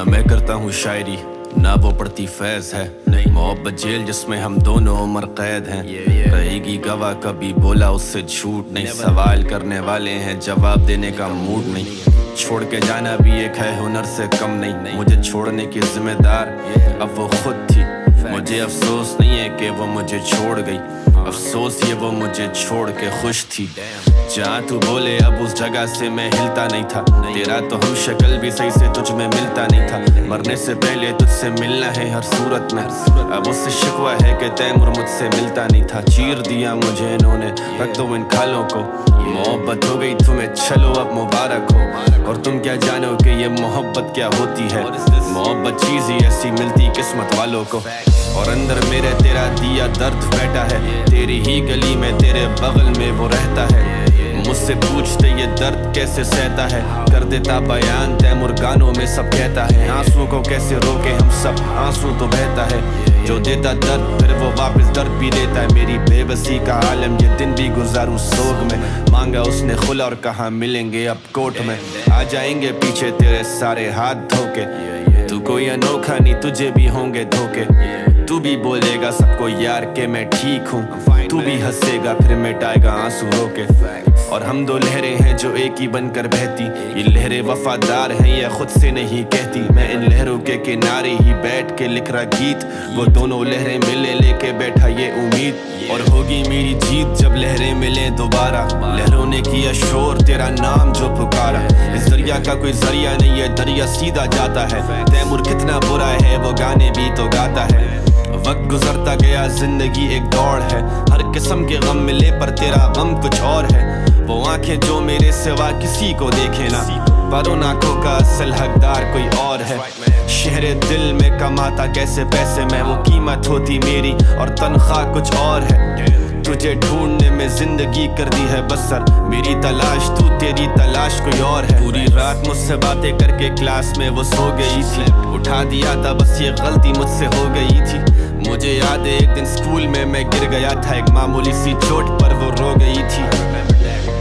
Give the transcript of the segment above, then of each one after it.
न मैं करता हूँ शायरी ना वो पड़ती फैज है, नहीं मोहब्बत जेल जिसमें हम दोनों उम्र कैद हैं। रहेगी गवाह कभी बोला उससे झूठ नहीं, सवाल करने वाले हैं जवाब देने का मूड नहीं। छोड़ के जाना भी एक है हुनर से कम नहीं, मुझे छोड़ने की जिम्मेदार अब वो खुद थी। मुझे अफसोस नहीं है कि वो मुझे छोड़ गई, अफसोस ये वो मुझे छोड़ के खुश थी। जहाँ तू बोले अब उस जगह से मैं हिलता नहीं था, तेरा तो हम शक्ल भी सही से तुझ में मिलता नहीं था। मरने से पहले तुझसे मिलना है हर सूरत में, अब उससे शिकवा है कि तैमूर मुझसे मिलता नहीं था। चीर दिया मुझे इन्होंने, रख दो इन खालों को। मोहब्बत हो गई तुम्हें चलो अब मुबारक हो, और तुम क्या जानो कि ये मोहब्बत क्या होती है। मोहब्बत चीज ही ऐसी मिलती किस्मत वालों को, और अंदर मेरे तेरा दिया दर्द बैठा है। तेरी ही गली में तेरे बगल में वो रहता है, मुझसे पूछते ये दर्द कैसे सहता है। कर देता बयान तैमूर गानों में सब कहता है। आंसू को कैसे रोके हम सब, आंसू तो बहता है। जो देता दर्द फिर वो वापस दर्द भी देता है। मेरी बेबसी का आलम ये दिन भी गुजारूं सोग में, मांगा उसने खुला और कहा मिलेंगे अब कोर्ट में। आ जाएंगे पीछे तेरे सारे हाथ धोके, तू कोई अनोखा नहीं तुझे भी होंगे धोखे। तू भी बोलेगा सबको यार के मैं ठीक हूँ, तू भी हंसेगा फिर मिटाएगा आंसू रोके। और हम दो लहरें हैं जो एक ही बनकर बहती, ये लहरें वफादार हैं या खुद से नहीं कहती। मैं इन लहरों के किनारे ही बैठ के लिख रहा गीत, वो दोनों लहरें मिले लेके बैठा ये उम्मीद। और होगी मेरी जीत जब लहरें मिले दोबारा, लहरों ने किया शोर तेरा नाम जो पुकारा। इस दरिया का कोई जरिया नहीं है, दरिया सीधा जाता है। तैमूर कितना बुरा है वो गाने भी तो गाता है। वक्त गुजरता गया जिंदगी एक दौड़ है, हर किस्म के गम मिले पर तेरा गम कुछ और है। वो आंखें जो मेरे सिवा किसी को देखे ना, पर उन आंखों का असल हकदार कोई और है। शहरे दिल में कमाता कैसे पैसे में, वो कीमत होती मेरी और तनख्वाह कुछ और है। तुझे ढूंढने में जिंदगी कर दी है बसर, मेरी तलाश तू तेरी तलाश कोई और है। पूरी रात मुझसे बातें करके क्लास में वो सो गई थी, उठा दिया था बस ये गलती मुझसे हो गई थी। मुझे याद है एक दिन स्कूल में मैं गिर गया था, एक मामूली सी चोट पर वो रो गई थी।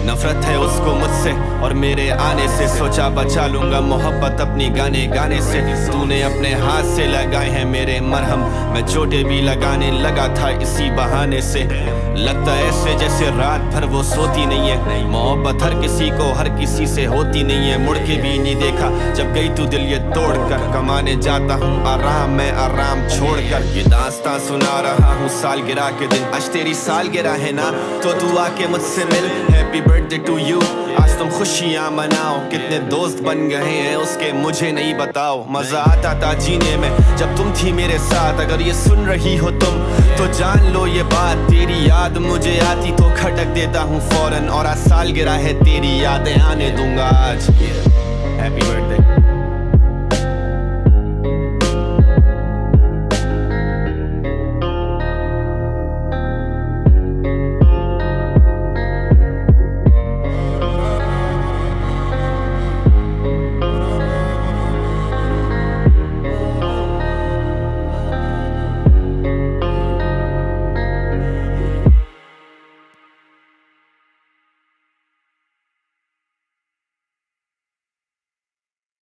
नफरत है उसको मुझसे और मेरे आने से, सोचा बचा लूंगा मोहब्बत अपनी गाने गाने से। तूने अपने हाथ से लगाए हैं मेरे मरहम, मैं चोटें भी लगाने लगा था इसी बहाने से। लगता ऐसे जैसे रात भर वो सोती नहीं है, मोहब्बत हर किसी को हर किसी से होती नहीं है। मुड़ के भी नहीं देखा जब गई तू दिल ये तोड़ कर, कमाने जाता हूँ आराम मैं आराम छोड़ कर। ये दास्तां सुना रहा हूँ सालगिरह के दिन, आज तेरी सालगिरह है ना तो तू आके मुझसे मिल। हैप्पी बर्थडे टू यू, आज तुम खुशियाँ मनाओ। कितने दोस्त बन गए हैं उसके मुझे नहीं बताओ। मजा आता था जीने में जब तुम थी मेरे साथ, अगर ये सुन रही हो तुम तो जान लो ये बात। तेरी याद मुझे आती तो खटक देता हूँ फौरन, और आज सालगिरह है तेरी यादें आने दूंगा आज। Happy birthday.